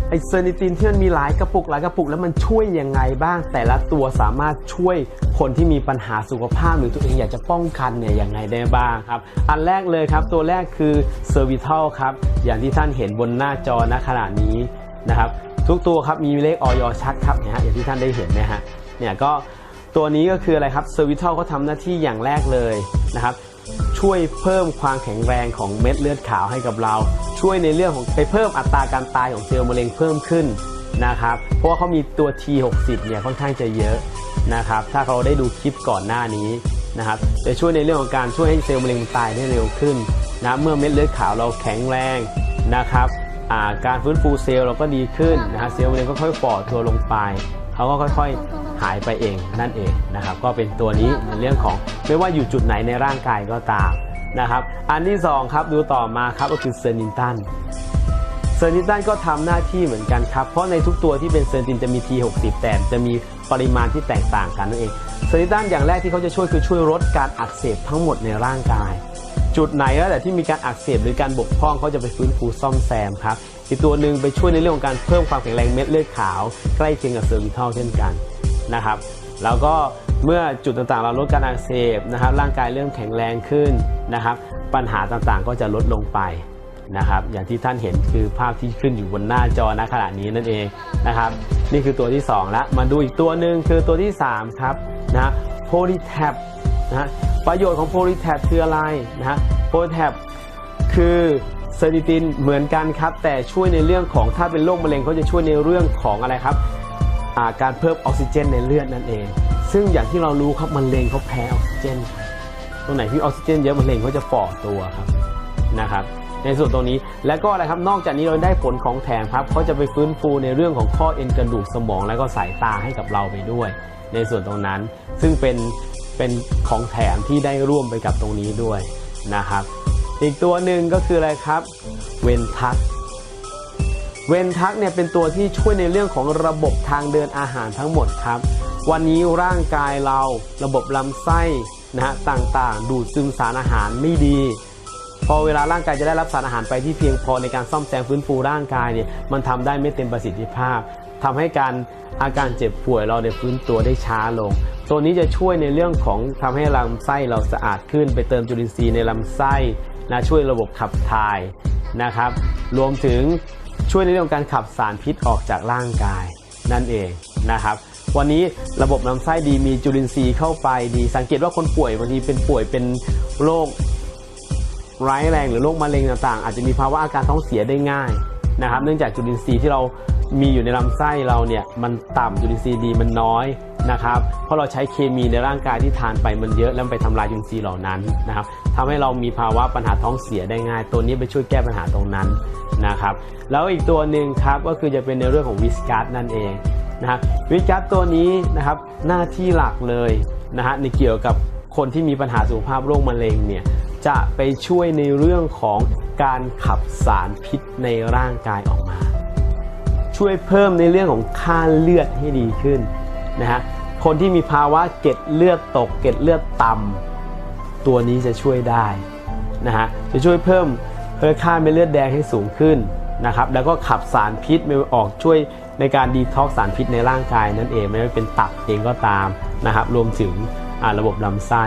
ไอเซอร์นิตินที่มันมีหลายกระปุกแล้วมันช่วยยังไงบ้างแต่ละตัวสามารถช่วยคนที่มีปัญหาสุขภาพหรือตัวเองอยากจะป้องกันเนี่ยยังไงได้บ้างครับอันแรกเลยครับตัวแรกคือเซอร์วิทัลครับอย่างที่ท่านเห็นบนหน้าจอณขณะนี้นะครับทุกตัวครับมีเลขอย.ชัดครับเนี่ยฮะอย่างที่ท่านได้เห็นนะฮะเนี่ยก็ตัวนี้ก็คืออะไรครับเซอร์วิทัลเขาทำหน้าที่อย่างแรกเลยนะครับช่วยเพิ่มความแข็งแรงของเม็ดเลือดขาวให้กับเราช่วยในเรื่องของไปเพิ่มอัตราการตายของเซลล์มะเร็งเพิ่มขึ้นนะครับเพราะว่าเขามีตัว T60 เนี่ยค่อนข้างจะเยอะนะครับถ้าเราได้ดูคลิปก่อนหน้านี้นะครับจะช่วยในเรื่องของการช่วยให้เซลล์มะเร็งตายได้เร็วขึ้นนะเมื่อเม็ดเลือดขาวเราแข็งแรงนะครับการฟื้นฟูเซลล์เราก็ดีขึ้นนะฮะเซลล์มะเร็งก็ค่อยฝ่อตัวลงไปเขาก็ค่อยๆหายไปเองนั่นเองนะครับก็เป็นตัวนี้ในเรื่องของไม่ว่าอยู่จุดไหนในร่างกายก็ตามนะครับอันที่2ครับดูต่อมาครับก็คือเซอร์นิตันก็ทำหน้าที่เหมือนกันครับเพราะในทุกตัวที่เป็นเซอร์นิตันจะมี T60 แต่จะมีปริมาณที่แตกต่างกันนั่นเองเซอร์นิตันอย่างแรกที่เขาจะช่วยคือช่วยลดการอักเสบทั้งหมดในร่างกายจุดไหนแล้วแต่ที่มีการอักเสบหรือการบกพร่องเขาจะไปฟื้นฟูซ่อมแซมครับอีกตัวหนึ่งไปช่วยในเรื่องของการเพิ่มความแข็งแรงเม็ดเลือดขาวใกล้เคียงกับเซอร์วิทัลเช่นกันนะครับแล้วก็เมื่อจุดต่างๆเราลดการอักเสบนะครับร่างกายเริ่มแข็งแรงขึ้นนะครับปัญหาต่างๆก็จะลดลงไปนะครับอย่างที่ท่านเห็นคือภาพที่ขึ้นอยู่บนหน้าจอณขณะนี้นั่นเองนะครับนี่คือตัวที่2แล้วมาดูอีกตัวหนึ่งคือตัวที่3ครับนะโพลีแทปนะประโยชน์ของโพลีแทปคืออะไรนะฮะโพลีแทปคือเซอร์นิตินเหมือนกันครับแต่ช่วยในเรื่องของถ้าเป็นโรคมะเร็งเขาจะช่วยในเรื่องของอะไรครับการเพิ่มออกซิเจนในเลือดนั่นเองซึ่งอย่างที่เรารู้ครับมะเร็งเขาแพ้ออกซิเจนตรงไหนที่ออกซิเจนเยอะมะเร็งเขาจะฝ่อตัวครับนะครับในส่วนตรงนี้แล้วก็อะไรครับนอกจากนี้เราได้ผลของแถมครับเขาจะไปฟื้นฟูในเรื่องของข้อเอ็นกระดูกสมองและก็สายตาให้กับเราไปด้วยในส่วนตรงนั้นซึ่งเป็นของแถมที่ได้ร่วมไปกับตรงนี้ด้วยนะครับอีกตัวหนึ่งก็คืออะไรครับเวนทักเนี่ยเป็นตัวที่ช่วยในเรื่องของระบบทางเดินอาหารทั้งหมดครับวันนี้ร่างกายเราระบบลำไส้นะฮะต่างๆดูดซึมสารอาหารไม่ดีพอเวลาร่างกายจะได้รับสารอาหารไปที่เพียงพอในการซ่อมแซมฟื้นฟูร่างกายเนี่ยมันทำได้ไม่เต็มประสิทธิภาพทำให้อาการเจ็บป่วยเราได้ฟื้นตัวได้ช้าลงตัวนี้จะช่วยในเรื่องของทำให้ลำไส้เราสะอาดขึ้นไปเติมจุลินทรีย์ในลำไส้นะช่วยระบบขับถ่ายนะครับรวมถึงช่วยในเรื่องการขับสารพิษออกจากร่างกายนั่นเองนะครับวันนี้ระบบลำไส้ดีมีจุลินทรีย์เข้าไปดีสังเกตว่าคนป่วยบางทีเป็นโรคร้ายแรงหรือโรคมะเร็งต่างๆอาจจะมีภาวะอาการท้องเสียได้ง่ายนะครับเนื่องจากจุลินทรีย์ที่เรามีอยู่ในลำไส้เราเนี่ยมันต่ำจุลินทรีย์ดีมันน้อยนะครับเพราะเราใช้เคมีในร่างกายที่ทานไปมันเยอะแล้วไปทำลายจุลินทรีย์เหล่านั้นนะครับทำให้เรามีภาวะปัญหาท้องเสียได้ง่ายตัวนี้ไปช่วยแก้ปัญหาตรงนั้นนะครับแล้วอีกตัวหนึ่งครับก็คือจะเป็นในเรื่องของวิสกัสนั่นเองนะครับวิสกัสตัวนี้นะครับหน้าที่หลักเลยนะฮะในเกี่ยวกับคนที่มีปัญหาสุขภาพโรคมะเร็งเนี่ยจะไปช่วยในเรื่องของการขับสารพิษในร่างกายออกมาช่วยเพิ่มในเรื่องของค่าเลือดให้ดีขึ้นนะฮะคนที่มีภาวะเกล็ดเลือดตกเกล็ดเลือดต่ำตัวนี้จะช่วยได้นะฮะจะช่วยเพิ่มค่าเม็ดเลือดแดงให้สูงขึ้นนะครับแล้วก็ขับสารพิษไม่ออกช่วยในการดีท็อกซ์สารพิษในร่างกายนั่นเองไม่ว่าเป็นตับเองก็ตามนะครับรวมถึงระบบลำไส้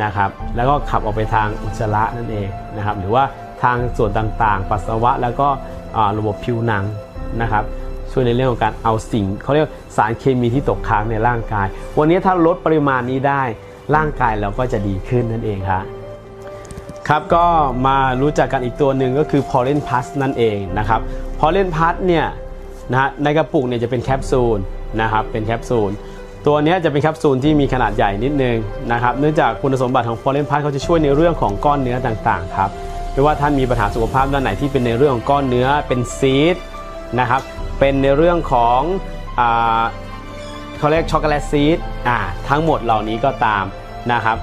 นะครับแล้วก็ขับออกไปทางอุจจาระนั่นเองนะครับหรือว่าทางส่วนต่างๆปัสสาวะแล้วก็ระบบผิวหนังนะครับช่วยในเรื่องของการเอาสิ่งเขาเรียกสารเคมีที่ตกค้างในร่างกายวันนี้ถ้าลดปริมาณนี้ได้ร่างกายเราก็จะดีขึ้นนั่นเองครับก็มารู้จักกันอีกตัวหนึ่งก็คือ Pollen Plus นั่นเองนะครับ Pollen Plus เนี่ยนะฮะในกระปุกเนี่ยจะเป็นแคปซูลนะครับเป็นแคปซูลตัวนี้จะเป็นแคปซูลที่มีขนาดใหญ่นิดนึงนะครับเนื่องจากคุณสมบัติของ Pollen Plus เขาจะช่วยในเรื่องของก้อนเนื้อต่างๆครับไม่ว่าท่านมีปัญหาสุขภาพด้านไหนที่เป็นในเรื่องของก้อนเนื้อเป็นซีสนะครับเป็นในเรื่องของเขาเรียกช็อกโกแลตซีสทั้งหมดเหล่านี้ก็ตามนะครับ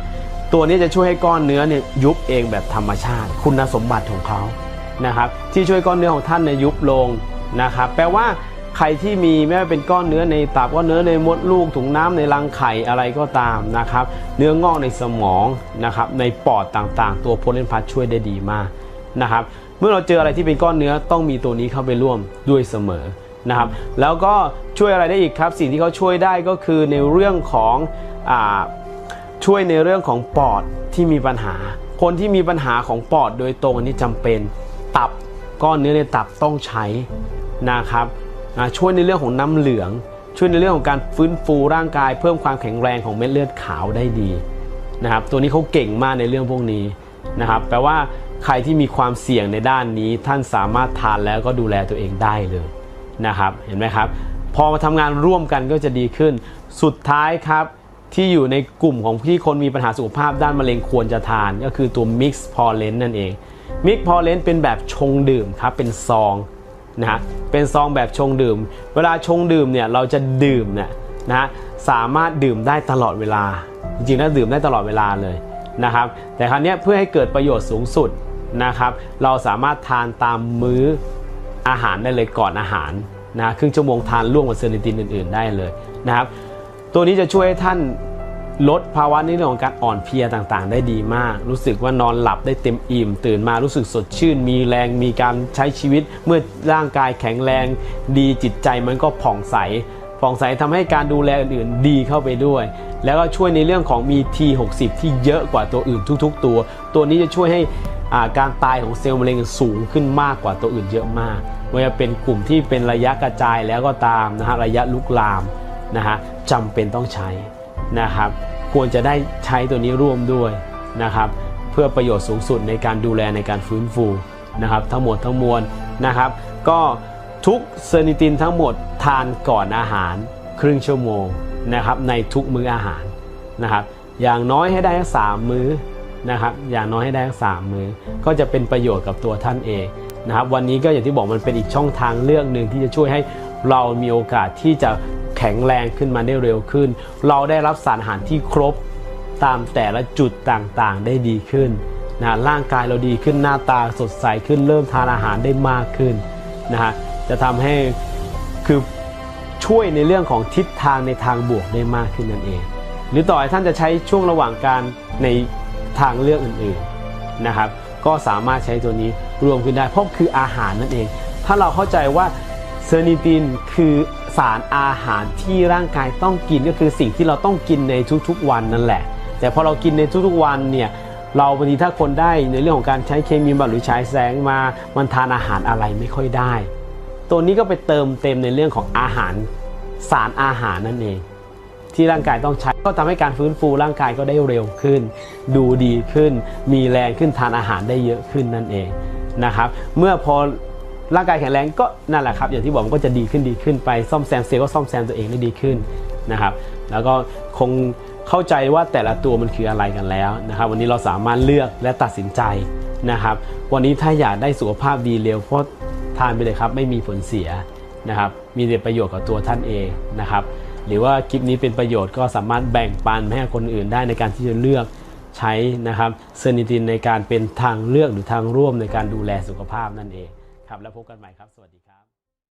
ตัวนี้จะช่วยให้ก้อนเนื้อเนี่ยยุบเองแบบธรรมชาติคุณสมบัติของเขานะครับที่ช่วยก้อนเนื้อของท่านเนี่ยยุบลงนะครับแปลว่าใครที่มีไม่ว่าเป็นก้อนเนื้อในตับก้อนเนื้อในมดลูกถุงน้ำในรังไข่อะไรก็ตามนะครับเนื้องอกในสมองนะครับในปอดต่างๆตัวโพลินพัทช่วยได้ดีมากนะครับ เมื่อเราเจออะไรที่เป็นก้อนเนื้อต้องมีตัวนี้เข้าไปร่วมด้วยเสมอนะครับแล้วก็ช่วยอะไรได้อีกครับสิ่งที่เขาช่วยได้ก็คือในเรื่องของช่วยในเรื่องของปอดที่มีปัญหาคนที่มีปัญหาของปอดโดยตรงอันนี้จำเป็นตับก้อนเนื้อในตับต้องใช้นะครับช่วยในเรื่องของน้ำเหลืองช่วยในเรื่องของการฟื้นฟูร่างกายเพิ่มความแข็งแรงของเม็ดเลือดขาวได้ดีนะครับตัวนี้เขาเก่งมากในเรื่องพวกนี้นะครับแปลว่าใครที่มีความเสี่ยงในด้านนี้ท่านสามารถทานแล้วก็ดูแลตัวเองได้เลยนะครับเห็นไหมครับพอมาทำงานร่วมกันก็จะดีขึ้นสุดท้ายครับที่อยู่ในกลุ่มของที่คนมีปัญหาสุขภาพด้านมะเร็งควรจะทานก็คือตัว Mix Pollen นั่นเอง Mix Pollen เป็นแบบชงดื่มครับเป็นซองนะฮะเป็นซองแบบชงดื่มเวลาชงดื่มเนี่ยเราจะดื่มเนี่ยนะสามารถดื่มได้ตลอดเวลาจริงๆแล้วดื่มได้ตลอดเวลาเลยนะครับแต่คราวนี้เพื่อให้เกิดประโยชน์สูงสุดนะครับเราสามารถทานตามมื้ออาหารได้เลยก่อนอาหารนะครึ่งชั่วโมงทานร่วมกับเซอร์นิตินอื่นๆได้เลยนะครับตัวนี้จะช่วยให้ท่านลดภาวะในเรื่องของการอ่อนเพลียต่างๆได้ดีมากรู้สึกว่านอนหลับได้เต็มอิ่มตื่นมารู้สึกสดชื่นมีแรงมีการใช้ชีวิตเมื่อร่างกายแข็งแรงดีจิตใจมันก็ผ่องใสทำให้การดูแลอื่นๆดีเข้าไปด้วยแล้วก็ช่วยในเรื่องของมี T60 ที่เยอะกว่าตัวอื่นทุกๆตัวนี้จะช่วยให้การตายของเซลล์มะเร็งสูงขึ้นมากกว่าตัวอื่นเยอะมากไม่ว่าเป็นกลุ่มที่เป็นระยะกระจายแล้วก็ตามนะฮะระยะลุกลามนะฮะจำเป็นต้องใช้นะครับควรจะได้ใช้ตัวนี้ร่วมด้วยนะครับเพื่อประโยชน์สูงสุดในการดูแลในการฟื้นฟูนะครับทั้งหมดทั้งมวลนะครับก็ทุกเซอร์นิตินทั้งหมดทานก่อนอาหารครึ่งชั่วโมงนะครับในทุกมื้ออาหารนะครับอย่างน้อยให้ได้3 มื้อนะครับอย่างน้อยให้ได้3 มื้อก็จะเป็นประโยชน์กับตัวท่านเองนะครับวันนี้ก็อย่างที่บอกมันเป็นอีกช่องทางเลือกหนึ่งที่จะช่วยให้เรามีโอกาสที่จะแข็งแรงขึ้นมาได้เร็วขึ้นเราได้รับสารอาหารที่ครบตามแต่ละจุดต่างๆได้ดีขึ้นนะร่างกายเราดีขึ้นหน้าตาสดใสขึ้นเริ่มทานอาหารได้มากขึ้นนะฮะจะทำให้คือช่วยในเรื่องของทิศทางในทางบวกได้มากขึ้นนั่นเองหรือต่อให้ท่านจะใช้ช่วงระหว่างการในทางเลือกอื่นๆนะครับก็สามารถใช้ตัวนี้รวมขึ้นได้เพราะคืออาหารนั่นเองถ้าเราเข้าใจว่าเซอร์นิตินคือสารอาหารที่ร่างกายต้องกินก็คือสิ่งที่เราต้องกินในทุกๆวันนั่นแหละแต่พอเรากินในทุกๆวันเนี่ยเราบางทีถ้าคนได้ในเรื่องของการใช้เคมีบำบัดหรือฉายแสงมามันทานอาหารอะไรไม่ค่อยได้ตัวนี้ก็ไปเติมเต็มในเรื่องของอาหารสารอาหารนั่นเองที่ร่างกายต้องใช้ก็ทำให้การฟื้นฟูร่างกายก็ได้เร็วขึ้นดูดีขึ้นมีแรงขึ้นทานอาหารได้เยอะขึ้นนั่นเองนะครับเมื่อพอร่างกายแข็งแรงก็นั่นแหละครับอย่างที่บอกมันก็จะดีขึ้นไปซ่อมแซมเซลล์ก็ซ่อมแซมตัวเองได้ดีขึ้นนะครับแล้วก็คงเข้าใจว่าแต่ละตัวมันคืออะไรกันแล้วนะครับวันนี้เราสามารถเลือกและตัดสินใจนะครับวันนี้ถ้าอยากได้สุขภาพดีเร็วเพราะทานไปเลยครับไม่มีผลเสียนะครับมีแต่ประโยชน์กับตัวท่านเองนะครับหรือว่าคลิปนี้เป็นประโยชน์ก็สามารถแบ่งปันให้คนอื่นได้ในการที่จะเลือกใช้นะครับเซอร์นิตินในการเป็นทางเลือกหรือทางร่วมในการดูแลสุขภาพนั่นเองครับแล้วพบกันใหม่ครับสวัสดีครับ